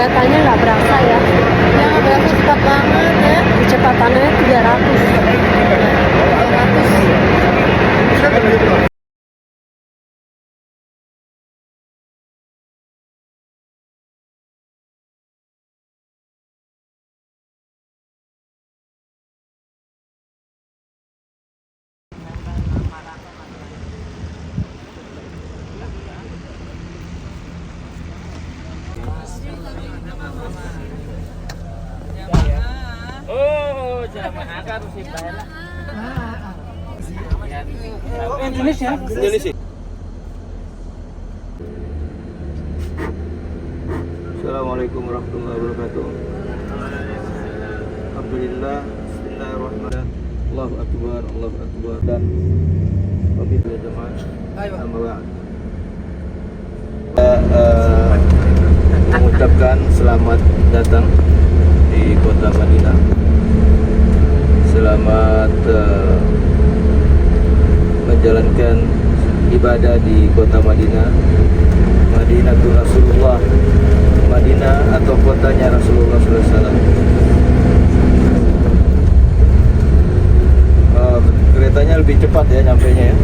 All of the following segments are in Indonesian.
keretanya nggak berasa ya. Ya nggak berasa, cepat banget ya. Kecepatannya 300. 300. Oh, jangan akan sih bayar. Indonesia. Assalamualaikum warahmatullahi wabarakatuh. Alhamdulillah. Bismillahirrahmanirrahim. Allahu akbar, Allahu akbar. Dan pemirsa jemaah. Mengucapkan selamat datang di kota Madinah. Selamat menjalankan ibadah di kota Madinah. Madinatul Rasulullah, Madinah atau kotanya Rasulullah SAW. Keretanya lebih cepat ya nyampainya ya.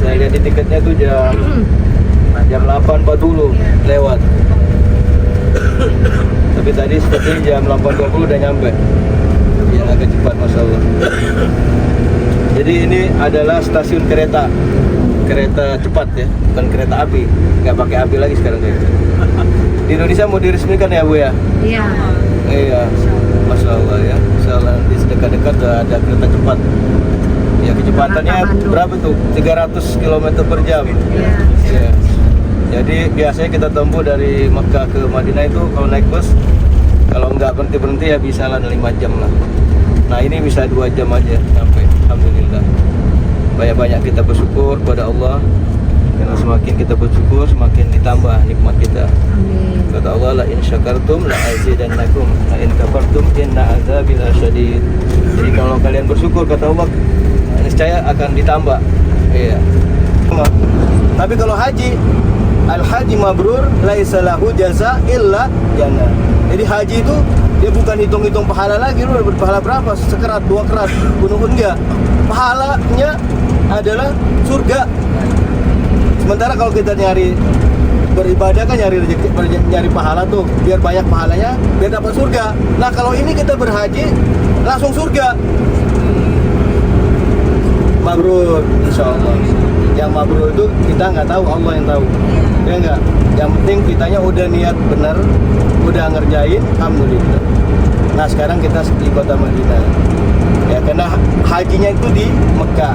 Saya lihat di tiketnya tuh jam 8.40 lewat. Tapi tadi sepertinya jam 8.20 udah nyampe. Ya agak cepat, masya Allah. Jadi ini adalah stasiun kereta cepat ya, bukan kereta api. Nggak pakai api lagi sekarang kayaknya. Di Indonesia mau diresmikan ya Bu ya? Iya. Iya, masya Allah ya. Insya Allah nanti sedekat-dekat ada kereta cepat. Ya kecepatannya berapa tuh? 300 km per jam. Iya. Ya. Jadi biasanya kita tempuh dari Mekah ke Madinah itu kalau naik bus, kalau nggak berhenti-berhenti ya bisa lah 5 jam lah. Nah ini bisa 2 jam aja sampai. Alhamdulillah. Banyak-banyak kita bersyukur kepada Allah. Karena semakin kita bersyukur, semakin ditambah nikmat kita. Amin. Kata Allah, la in syakartum la azidannakum, la in kafartum inna azabi lasyadid. Jadi kalau kalian bersyukur, kata Allah, niscaya akan ditambah. Iya. Tapi kalau haji, al-haji mabrur laisa lahu jaza illa jannah. Jadi haji itu dia bukan hitung-hitung pahala lagi, lu dapat pahala berapa, sekerat, 2 kerat, gunung enggak. Pahalanya adalah surga. Sementara kalau kita nyari beribadah kan nyari pahala tuh, biar banyak pahalanya, biar dapat surga. Nah kalau ini kita berhaji langsung surga. Mabrur, insya Allah. Yang mabrur itu kita nggak tahu, Allah yang tahu. Ya enggak. Yang penting kitanya udah niat benar, udah ngerjain, alhamdulillah. Nah sekarang kita di kota Madinah. Ya karena hajinya itu di Mekah.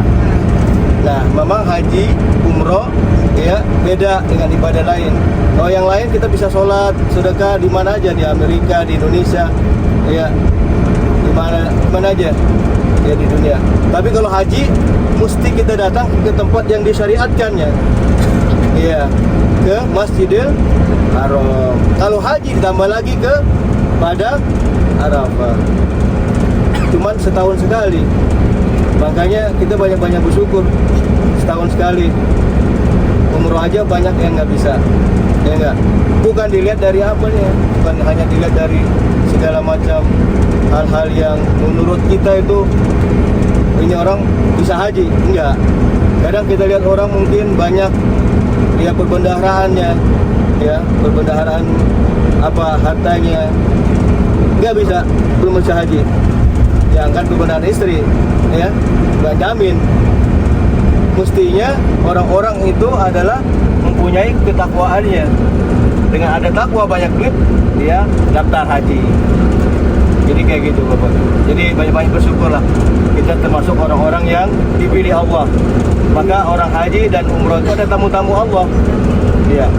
Nah memang haji, umroh ya beda dengan ibadah lain. Kalau yang lain kita bisa sholat, sedekah di mana aja, di Amerika, di Indonesia, ya di mana aja ya di dunia. Tapi kalau haji mesti kita datang ke tempat yang disyariatkannya. Iya, ke Masjidil Haram. Kalau haji ditambah lagi ke Padang Arafah. Cuman setahun sekali. Makanya kita banyak-banyak bersyukur setahun sekali. Umroh aja banyak yang nggak bisa, ya enggak. Bukan dilihat dari apanya, bukan hanya dilihat dari segala macam hal-hal yang menurut kita itu ini orang bisa haji, enggak. Kadang kita lihat orang mungkin banyak ya perbendaharaannya, ya perbendaharaan apa hartanya, nggak bisa, belum bisa haji. Jangan perbendaharaan istri, ya nggak jamin. Mestinya orang-orang itu adalah mempunyai ketakwaannya. Dengan ada takwa banyak duit, dia daftar haji. Jadi kayak gitu Bapak. Jadi banyak-banyak bersyukurlah. Kita termasuk orang-orang yang dipilih Allah. Maka orang haji dan umroh itu ada tamu-tamu Allah. Ya.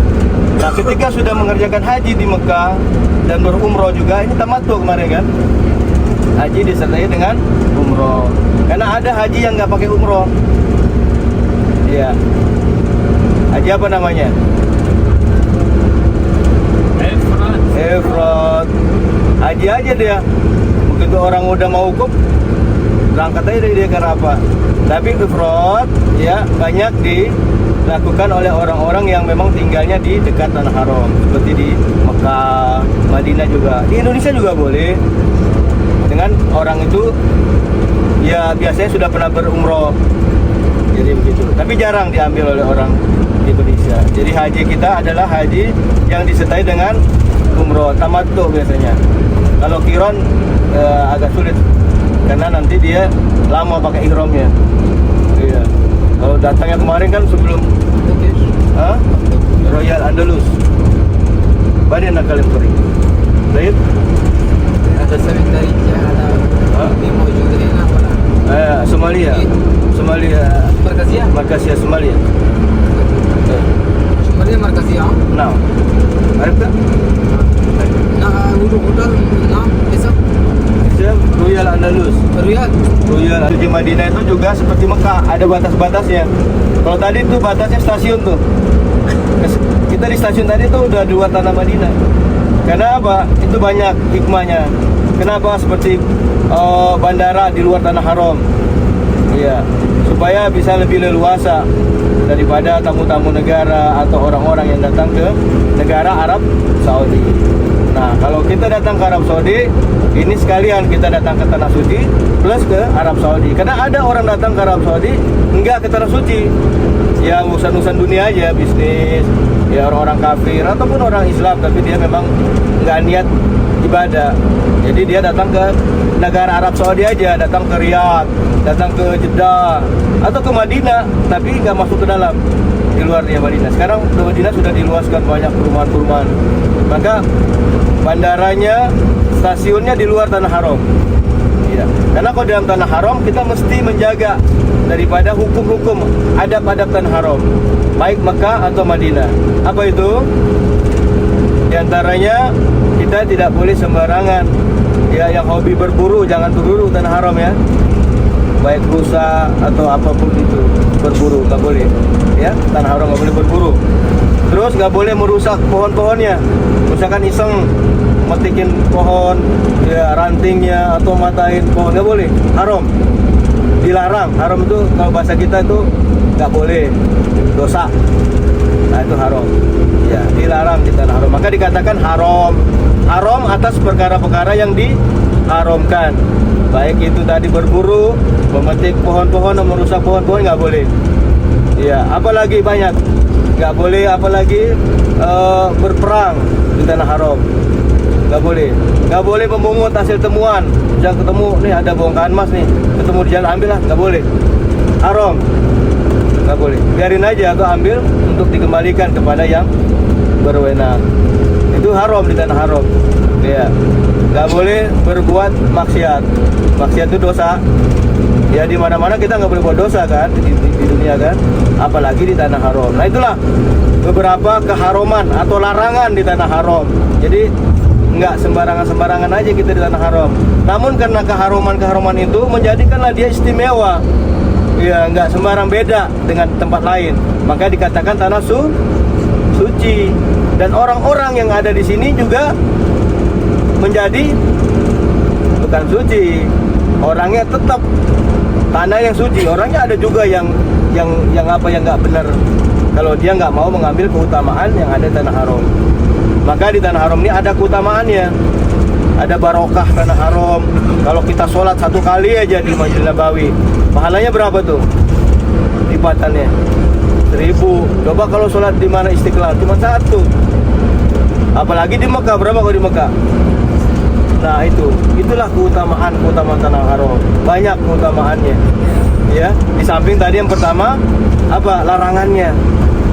Nah ketika sudah mengerjakan haji di Mekah dan berumroh juga, ini tamattu kemarin kan? Haji disertai dengan umroh. Karena ada haji yang nggak pakai umroh. Ya. Haji apa namanya? Ifrad. Haji aja dia. Begitu orang udah mau hukum, berangkat aja dari dia ke Arafah. Tapi ifrad ya banyak dilakukan oleh orang-orang yang memang tinggalnya di dekat Tanah Haram, seperti di Mekah, juga. Di Indonesia juga boleh. Dengan orang itu ya biasanya sudah pernah berumroh. Jadi begitu. Tapi jarang diambil oleh orang Indonesia. Jadi haji kita adalah haji yang disertai dengan umroh tamattu biasanya. Kalau qiron agak sulit karena nanti dia lama pakai ihramnya. Iya. Kalau datangnya kemarin kan sebelum Royal Andalus. Banyak nak kalian pergi. Baik. Ada sementarnya, ada Timur juga di mana? Somalia. Somalia. Markasia Somalia. Sebenarnya markas yang Now. Arif tak? duduk hotel, besok Dia Royal Andalus. Royal. Di Madinah itu juga seperti Mekah, ada batas-batasnya. Kalau tadi tuh batasnya stasiun tuh. Kita di stasiun tadi tuh udah di luar tanah Madinah. Karena apa? Itu banyak hikmahnya. Kenapa seperti bandara di luar tanah haram? Iya, supaya bisa lebih leluasa daripada tamu-tamu negara atau orang-orang yang datang ke negara Arab Saudi. Nah, kalau kita datang ke Arab Saudi, ini sekalian kita datang ke Tanah Suci plus ke Arab Saudi. Karena ada orang datang ke Arab Saudi enggak ke Tanah Suci, ya urusan-urusan dunia aja, bisnis, ya orang-orang kafir ataupun orang Islam, tapi dia memang enggak niat ibadah. Jadi dia datang ke negara Arab Saudi aja, datang ke Riyadh, datang ke Jeddah atau ke Madinah, tapi nggak masuk ke dalam, di luar dia Madinah. Sekarang ke Madinah sudah diluaskan banyak perumahan-perumahan. Maka bandaranya, stasiunnya di luar tanah haram. Ya. Karena kalau dalam tanah haram kita mesti menjaga daripada hukum-hukum adab-adab tanah haram, baik Mekah atau Madinah. Apa itu? Di antaranya kita tidak boleh sembarangan. Ya, yang hobi berburu jangan berburu tanah haram ya. Baik rusa atau apapun itu, berburu nggak boleh. Ya, tanah haram nggak boleh berburu. Terus nggak boleh merusak pohon-pohonnya. Misalkan iseng metikin pohon, ya rantingnya atau matain pohon, nggak boleh. Haram, dilarang. Haram itu kalau bahasa kita itu nggak boleh, dosa. Nah itu haram. Ya, dilarang di tanah haram. Maka dikatakan haram. Haram atas perkara-perkara yang diharamkan. Baik itu tadi berburu, memetik pohon-pohon, merusak pohon-pohon nggak boleh. Ya, apalagi banyak. Nggak boleh apalagi berperang di tanah haram. Nggak boleh. Nggak boleh memungut hasil temuan. Jangan ketemu nih ada bongkahan emas nih, ketemu di jalan ambil lah, nggak boleh. Haram. Nggak boleh. Biarin aja atau ambil untuk dikembalikan kepada yang berwenang. Itu haram di tanah haram. Ya. Nggak boleh berbuat maksiat. Maksiat itu dosa. Ya di mana-mana kita nggak boleh buat dosa kan di dunia kan, apalagi di tanah haram. Nah itulah beberapa keharuman atau larangan di tanah haram. Jadi nggak sembarangan aja kita di tanah haram. Namun karena keharuman itu menjadikanlah dia istimewa. Ya nggak sembarang beda dengan tempat lain. Maka dikatakan tanah suci. Dan orang-orang yang ada di sini juga menjadi bukan suci. Orangnya tetap tanah yang suci. Orangnya ada juga yang nggak benar. Kalau dia nggak mau mengambil keutamaan yang ada di tanah haram. Maka di tanah haram ini ada keutamaannya. Ada barokah tanah haram. Kalau kita sholat 1 kali aja di Masjid Nabawi, pahalanya berapa tuh? Lipatannya 1000. Coba kalau sholat di mana Istiqlal cuma 1. Apalagi di Mekah, berapa kalau di Mekah? Nah itulah keutamaan tanah haram. Banyak keutamaannya. Ya, di samping tadi yang pertama apa? Larangannya.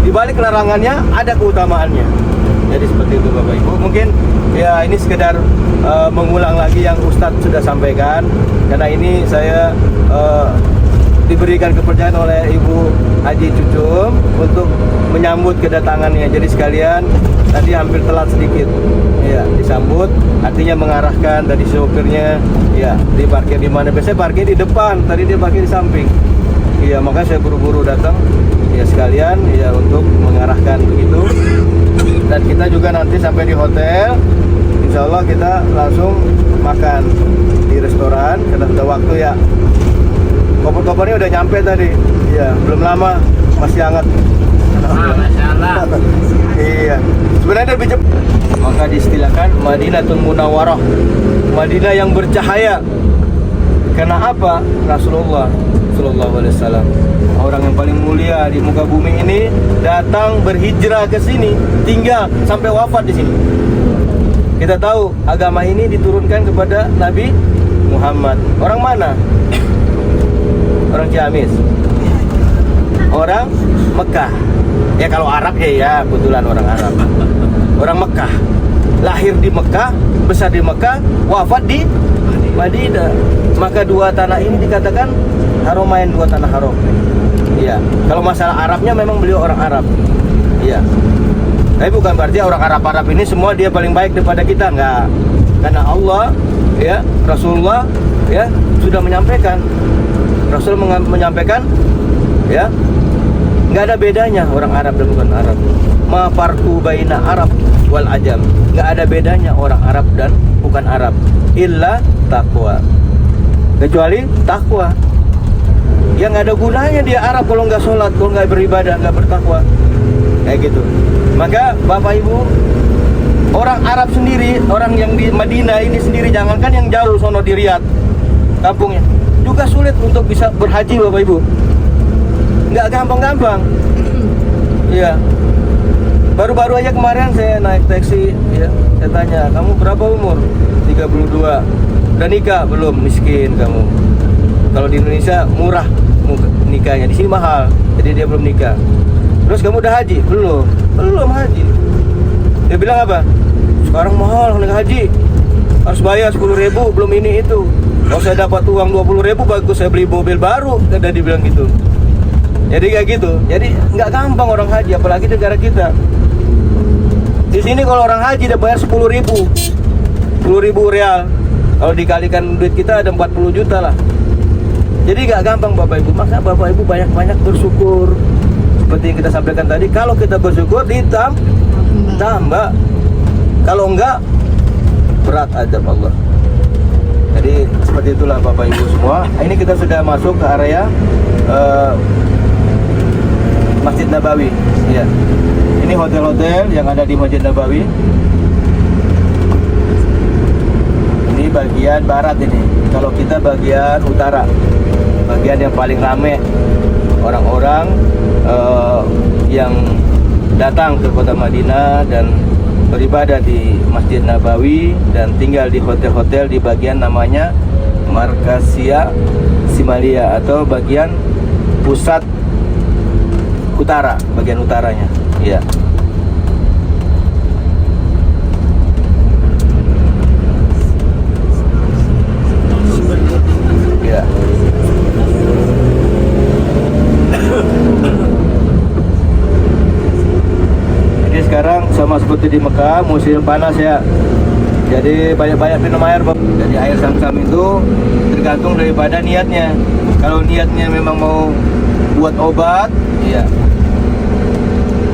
Di balik larangannya ada keutamaannya. Jadi seperti itu Bapak Ibu. Mungkin ya ini sekedar mengulang lagi yang Ustadz sudah sampaikan. Karena ini saya diberikan kepercayaan oleh Ibu Haji Cucum untuk menyambut kedatangannya. Jadi sekalian tadi hampir telat sedikit. Ya, disambut artinya mengarahkan dari sopirnya ya diparkir di mana. Biasanya parkir di depan, tadi dia parkir di samping. Iya, makanya saya buru-buru datang ya sekalian ya untuk mengarahkan begitu. Dan kita juga nanti sampai di hotel, insya Allah kita langsung makan di restoran karena sudah waktu ya. Koper-kopernya udah nyampe tadi, ya belum lama, masih hangat. Masya Allah. Iya. Sebenarnya lebih cepat. Maka diistilahkan Madinatul Munawwarah, Madinah yang bercahaya. Karena apa? Rasulullah Sallallahu Alaihi Wasallam, orang yang paling mulia di muka bumi ini, datang berhijrah ke sini, tinggal sampai wafat di sini. Kita tahu agama ini diturunkan kepada Nabi Muhammad. Orang mana? Orang Ciamis. Orang Mekah. Ya kalau Arab ya kebetulan orang Arab. Orang Mekah. Lahir di Mekah, besar di Mekah, wafat di Madinah. Maka dua tanah ini dikatakan haromain, dua tanah haram. Iya. Kalau masalah Arabnya memang beliau orang Arab. Iya. Tapi bukan berarti orang Arab ini semua dia paling baik daripada kita, enggak. Karena Allah, ya, Rasulullah, ya, sudah menyampaikan. Rasul menyampaikan, ya, nggak ada bedanya orang Arab dan bukan Arab. Ma farqu baina Arab wal ajam. Nggak ada bedanya orang Arab dan bukan Arab. Illa taqwa. Kecuali takwa. Yang nggak ada gunanya dia Arab kalau nggak sholat, kalau nggak beribadah, nggak bertakwa. Kayak gitu. Maka Bapak Ibu, orang Arab sendiri, orang yang di Madinah ini sendiri, jangankan yang jauh sono di Riyadh, kampungnya, juga sulit untuk bisa berhaji Bapak Ibu. Nggak gampang-gampang. Iya. Baru-baru aja kemarin saya naik taksi, ya, saya tanya, kamu berapa umur? 32. Udah nikah? Belum, miskin kamu. Kalau di Indonesia murah nikahnya, di sini mahal, jadi dia belum nikah. Terus kamu udah haji? Belum haji. Dia bilang apa? Sekarang mahal naik haji, harus bayar 10.000, belum ini itu. Kalau saya dapat uang 20.000 bagus, saya beli mobil baru. Dia bilang gitu. Jadi kayak gitu. Jadi nggak gampang orang haji, apalagi negara kita. Di sini kalau orang haji dia bayar 10.000 real. Kalau dikalikan duit kita ada 40 juta lah. Jadi nggak gampang Bapak Ibu. Makanya Bapak Ibu banyak-banyak bersyukur. Seperti yang kita sampaikan tadi, kalau kita bersyukur ditambah. Kalau enggak, berat azab Allah. Jadi seperti itulah Bapak Ibu semua. Ini kita sudah masuk ke area Masjid Nabawi. Ya. Ini hotel-hotel yang ada di Masjid Nabawi. Ini bagian barat ini. Kalau kita bagian utara, bagian yang paling rame orang-orang yang datang ke kota Madinah dan beribadah di Masjid Nabawi dan tinggal di hotel-hotel di bagian namanya Markasia Simalia atau bagian pusat utara, bagian utaranya. Ya. Ya. Jadi sekarang sama seperti di Mekah, musim panas ya. Jadi banyak-banyak minum air. Jadi air Zam-Zam itu tergantung daripada niatnya. Kalau niatnya memang mau buat obat, ya,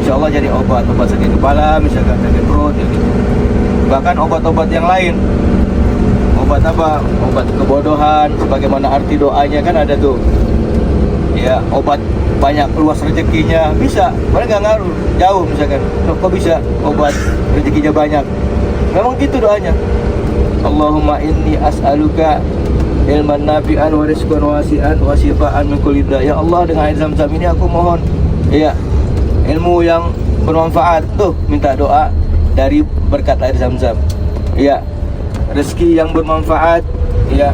insya Allah jadi obat sakit kepala, misalkan sakit perut, ya gitu. Bahkan obat-obat yang lain, obat apa? Obat kebodohan, sebagaimana arti doanya kan ada tuh. Ya, obat banyak luas rezekinya bisa, mereka nggak ngaruh jauh misalkan. Kok bisa obat rezekinya banyak? Memang gitu doanya. Allahumma inni as'aluka ilman nafi'an wa rizqan wasi'an wa shifaan min kulli da'. Ya Allah, dengan air Zam-Zam ini aku mohon, ya, ilmu yang bermanfaat. Tuh, minta doa dari berkat air Zam-Zam. Ya, rezeki yang bermanfaat, ya,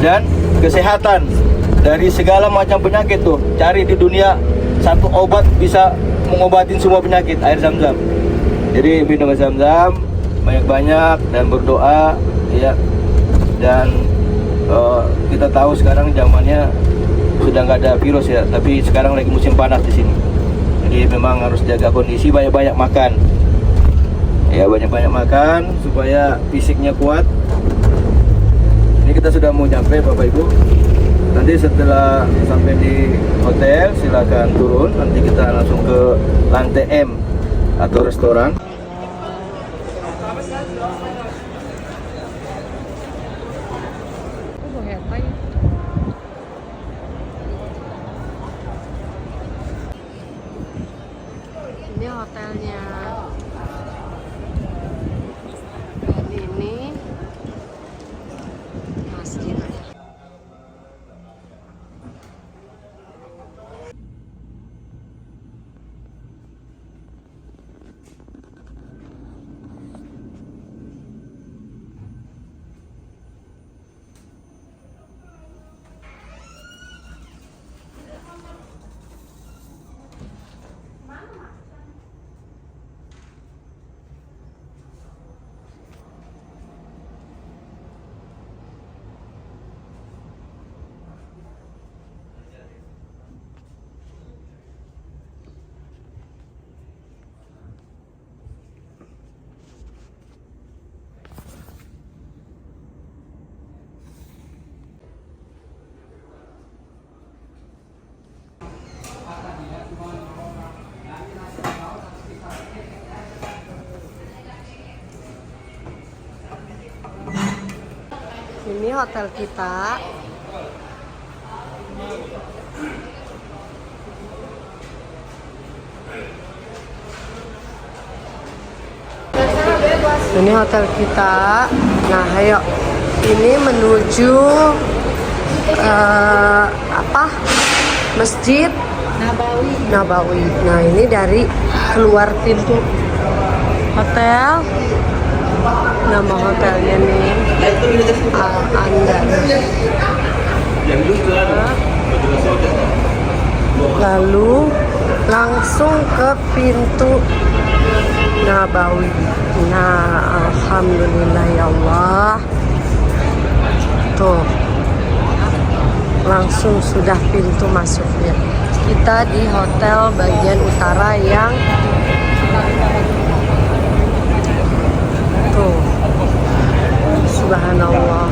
dan kesehatan dari segala macam penyakit. Tuh, cari di dunia satu obat bisa mengobatin semua penyakit, air Zam-Zam. Jadi minum air Zam-Zam banyak-banyak dan berdoa, ya. Dan kita tahu sekarang zamannya sudah nggak ada virus ya, tapi sekarang lagi musim panas di sini. Jadi memang harus jaga kondisi, banyak-banyak makan. Ya, banyak-banyak makan supaya fisiknya kuat. Ini kita sudah mau nyampe Bapak Ibu. Nanti setelah sampai di hotel silakan turun. Nanti kita langsung ke lantai M atau restoran. Ini hotel kita. Ini hotel kita. Nah, ayo. Ini menuju Masjid Nabawi. Nah, ini dari keluar pintu hotel. Nama hotelnya nih Al-Andalus. Lalu langsung ke pintu Nabawi. Nah, alhamdulillah ya Allah. Tuh. Langsung sudah pintu masuknya. Kita di hotel bagian utara yang tuh. Subhanallah.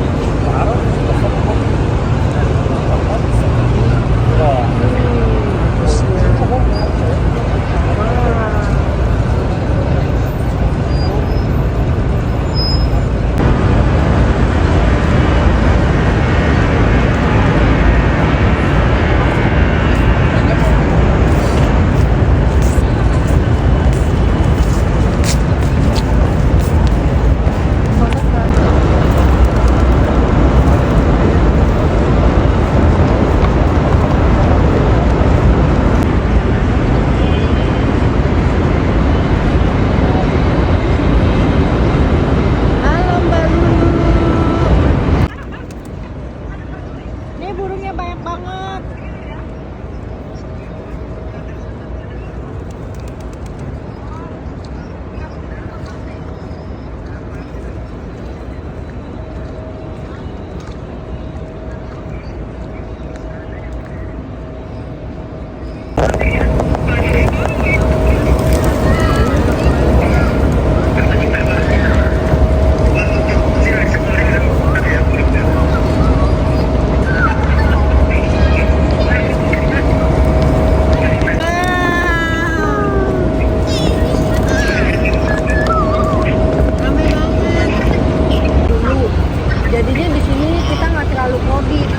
Jadinya di sini kita nggak terlalu covid.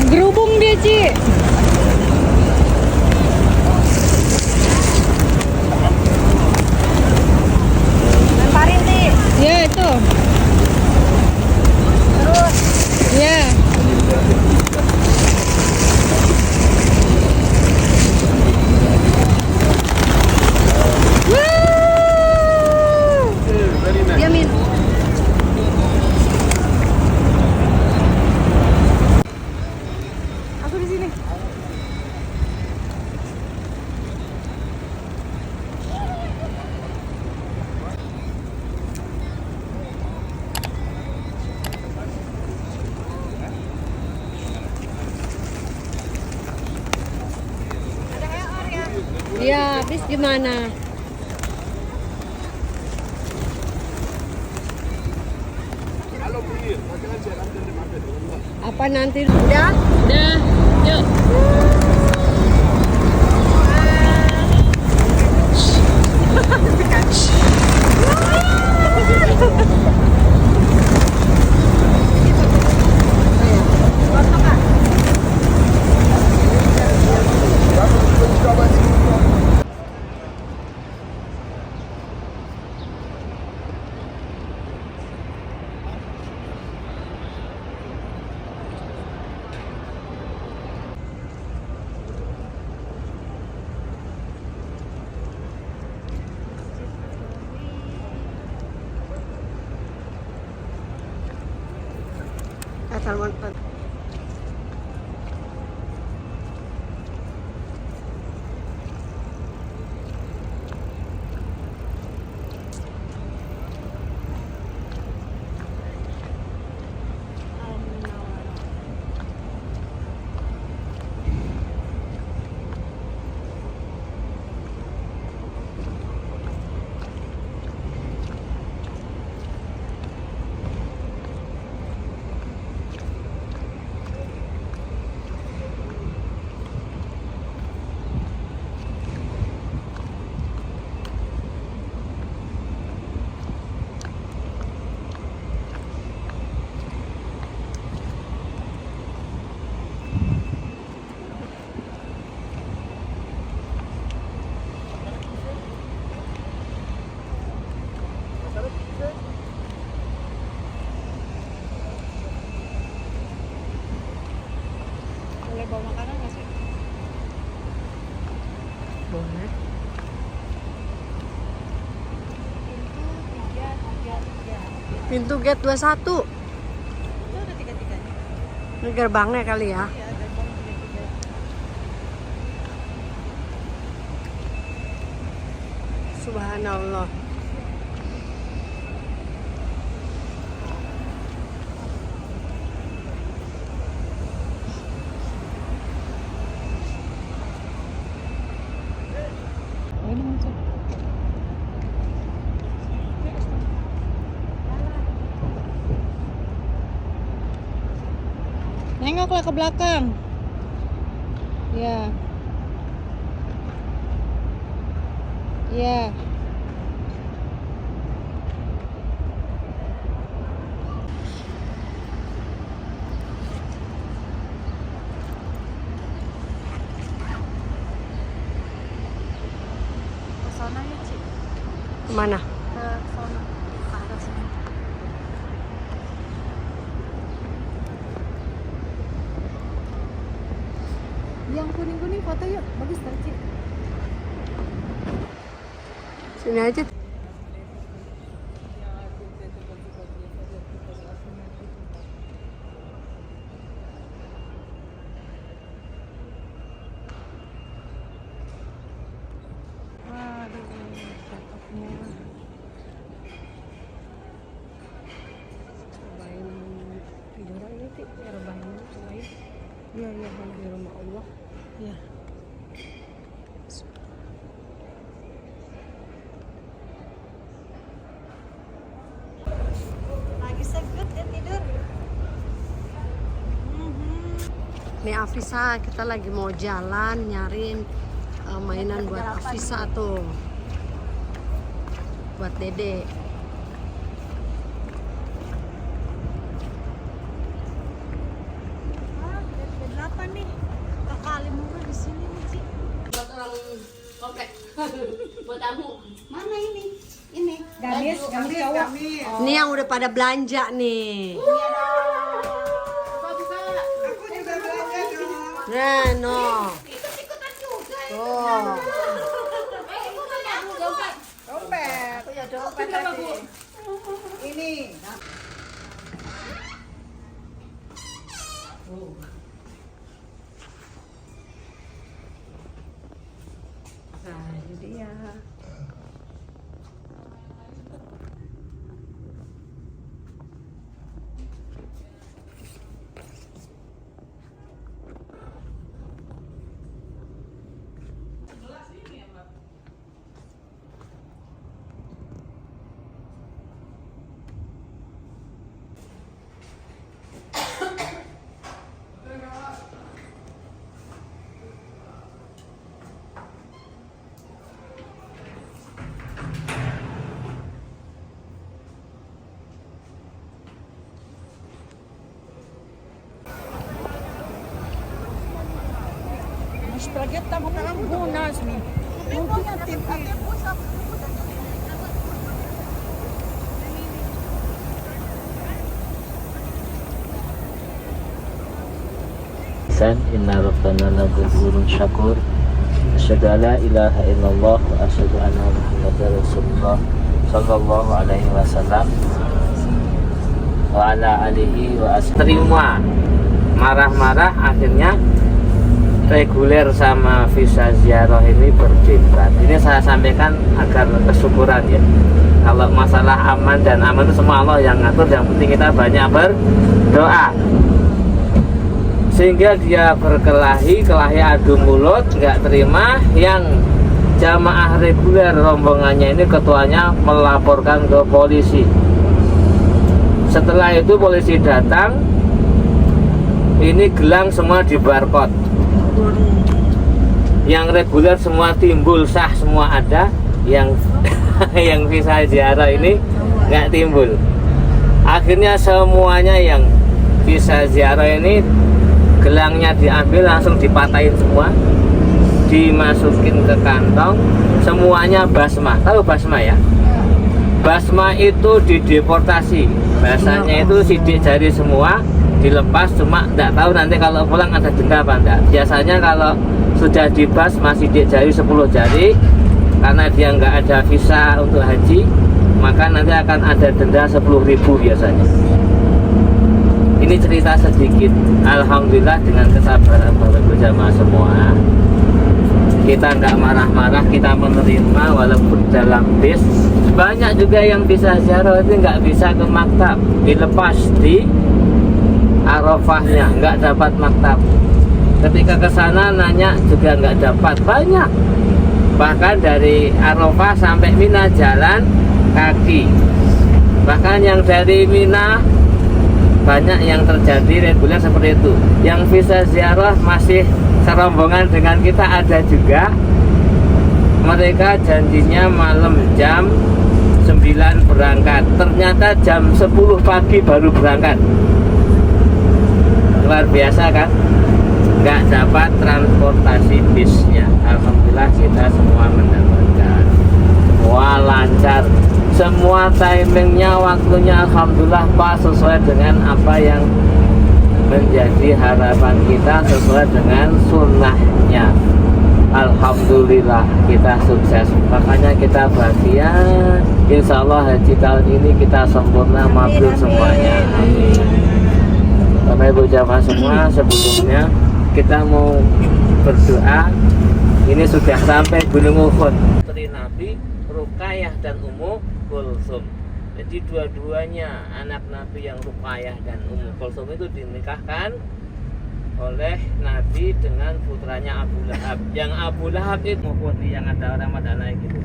Gerubung dia, Ci. Lemparin, Ci. Ya, itu. Terus. Ya. Diamin. Aku di sini. Iya, habis gimana? Apa nanti? Udah? Udah. Yuk. Salmon. bawa makanan nggak sih? Boleh. Pintu gate 21. Itu ada 3-3-nya. Ini gerbangnya kali ya. Iya, gerbang 3-3. Subhanallah. Ini muncul. Nengoklah ke belakang. Ya. Ya. Ke sana ya, Ci. Kemana? Ke sana. Ke arah sini. Yang kuning-kuning foto yuk. Bagus kan, Ci? Sini aja. Waduh, cakepnya. Cobain tiduran ini, Ti. Rebahan cobain. Iya, iya, di rumah Allah. Iya. Lagi segut ya tidur. Nih Afisa, kita lagi mau jalan nyariin mainan buat Afisa tuh. Buat Dede. Ah, bed 8 nih. Kali mulu di sini nih, Ci. Buat orang komplek. Buat tamu. Mana ini? Ini. Gamis cowok. Ini yang udah pada belanja nih. Nah, no. Tuh. Dompet. Oh ya dompet tadi. Ini. Nah, ini dia. Spaghetti mo lang bunas mi. Inna rabbana laghafurun syakur. Asyhadu an la ilaha illallah wa asyhadu anna Muhammadar Rasulullah sallallahu alaihi wasallam wa ala alihi wa terima marah-marah, akhirnya reguler sama visa ziarah ini berdebat. Ini saya sampaikan agar kesyukuran ya. Kalau masalah aman dan aman itu semua Allah yang ngatur, yang penting kita banyak berdoa. Sehingga dia berkelahi adu mulut, nggak terima. Yang jamaah reguler rombongannya ini, ketuanya melaporkan ke polisi. Setelah itu polisi datang, ini gelang semua di barcode. Yang reguler semua timbul sah, semua ada. Yang yang visa ziarah ini nggak timbul. Akhirnya semuanya yang visa ziarah ini gelangnya diambil, langsung dipatahin semua, dimasukin ke kantong, semuanya basma. Tahu basma ya? Basma itu dideportasi, bahasanya itu sidik jari semua, dilepas, cuma nggak tahu nanti kalau pulang ada denda apa enggak. Biasanya kalau sudah dibas masih di jari 10 jari, karena dia nggak ada visa untuk haji, maka nanti akan ada denda 10.000 biasanya. Ini cerita sedikit. Alhamdulillah dengan kesabaran Bapak Ibu jamaah semua, kita nggak marah-marah, kita menerima walaupun dalam bis. Banyak juga yang bisa ziarah itu nggak bisa ke maktab, dilepas di Arafahnya, nggak dapat maktab. Ketika ke sana nanya juga nggak dapat. Banyak, bahkan dari Arafah sampai Mina jalan kaki. Bahkan yang dari Mina banyak yang terjadi reguler seperti itu. Yang visa ziarah masih serombongan dengan kita ada juga. Mereka janjinya malam jam 9 berangkat, ternyata jam 10 pagi baru berangkat. Luar biasa kan? Nggak dapat transportasi bisnya. Alhamdulillah kita semua mendapatkan, semua lancar, semua timingnya, waktunya alhamdulillah pas, sesuai dengan apa yang menjadi harapan kita, sesuai dengan sunnahnya. Alhamdulillah kita sukses, makanya kita bahagia. Insya Allah haji tahun ini kita sempurna, mabrur semuanya, amin. Bapak Ibu jamaah semua, sebelumnya kita mau berdoa. Ini sudah sampai Gunung Uhud. Putri Nabi Ruqayyah dan Ummu Kulsum. Jadi dua-duanya anak Nabi yang Ruqayyah dan Ummu Kulsum itu dinikahkan oleh Nabi dengan putranya Abu Lahab. Yang Abu Lahab itu yang ada orang Madinah gitu.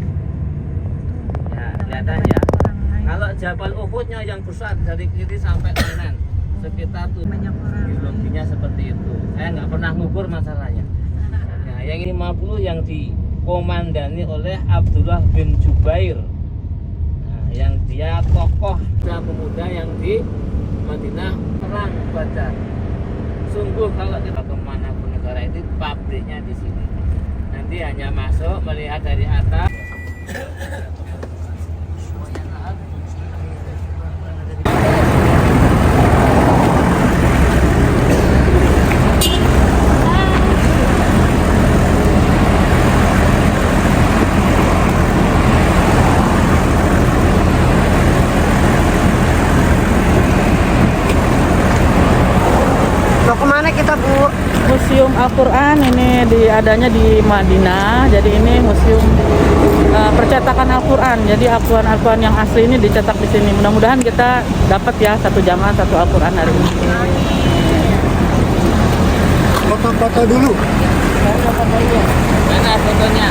Ya, kelihatan ya. Kalau Jabal Uhudnya yang besar dari kiri sampai kanan, sekitar tuh geologinya seperti itu. Saya nggak pernah ngukur masalahnya. Nah, yang 50 yang dikomandani oleh Abdullah bin Jubair. Nah, yang dia tokoh pemuda yang di Madinah perang Badar. Sungguh kalau kita kemanapun negara itu pabriknya di sini. Nanti hanya masuk melihat dari atas. Museum Al-Quran ini adanya di Madinah. Jadi ini museum percetakan Al-Quran. Jadi Al-Quran yang asli ini dicetak di sini. Mudah-mudahan kita dapat ya satu jamaah satu Al-Quran hari ini. Foto-foto dulu. Mana fotonya?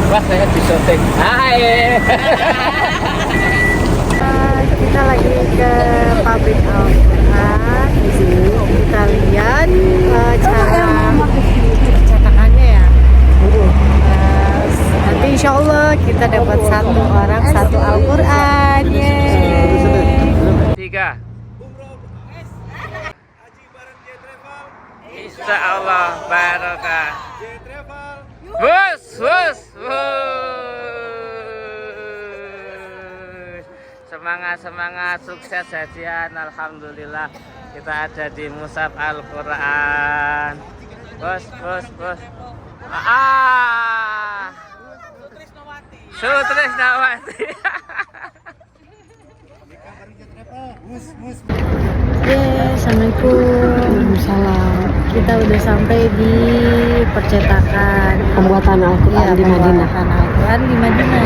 Wah, saya disotek. Hai. Kita lagi ke pabrik Al-Quran. Di sini kita lihat cara percetakannya ya. Nanti insya Allah kita dapat satu orang satu Al-Quran. Tiga. Insya Allah barokah. Bus, bus, bus. Semangat, sukses hajian. Alhamdulillah kita ada di Musab Al-Quran. Bos. Sutrisnawati. Assalamualaikum. Salam. Kita udah sampai di percetakan pembuatan Al-Quran di Madinah. Al-Quran di Madinah.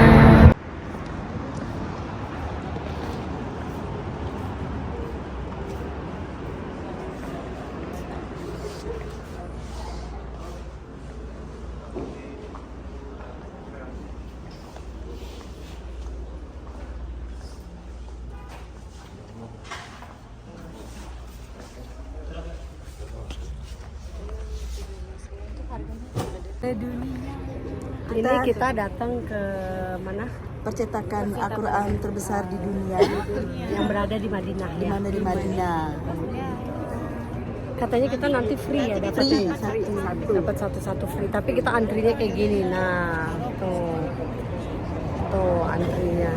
Ini kita datang ke mana? Percetakan Al-Quran terbesar di dunia Yang berada di Madinah. di mana di Madinah. Katanya kita nanti free ya, dapat Free, dapat satu free. Tapi kita antrinya kayak gini. Nah, tuh antrinya.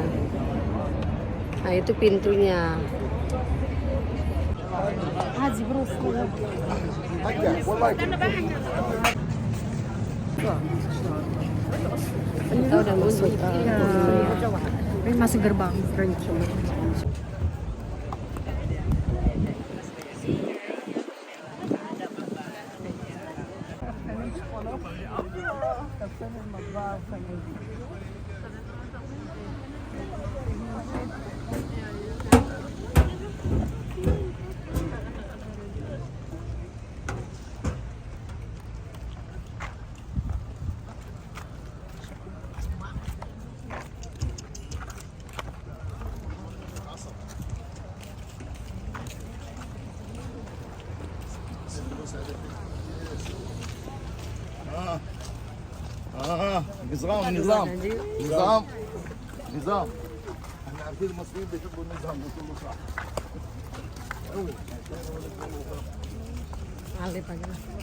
Nah itu pintunya. هذه بروس udah masuk masuk gerbang. نظام نظام نظام نظام احنا عارفين المصريين بيحبوا النظام كله صح علي pagi.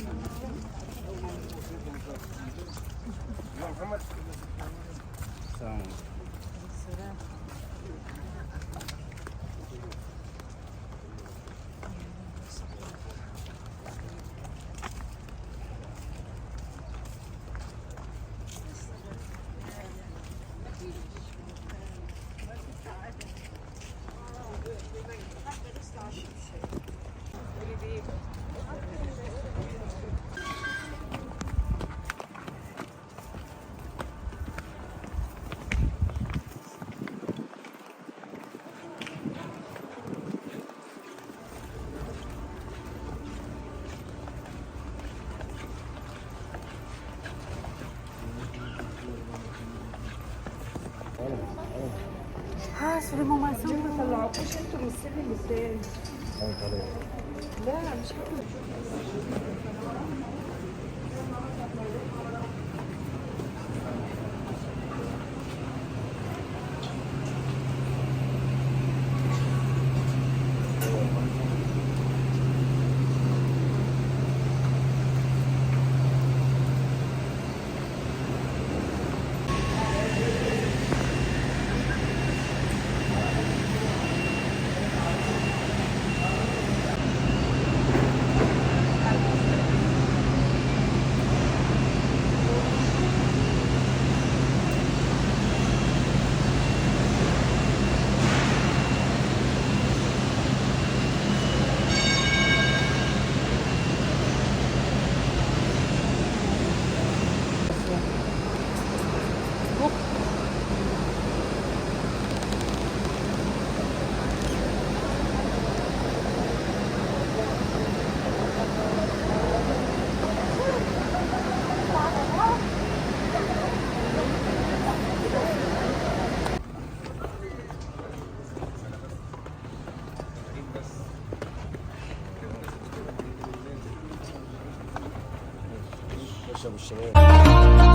sudah mau masuk. Kalau aku sih tulisin di يشرب الشباب.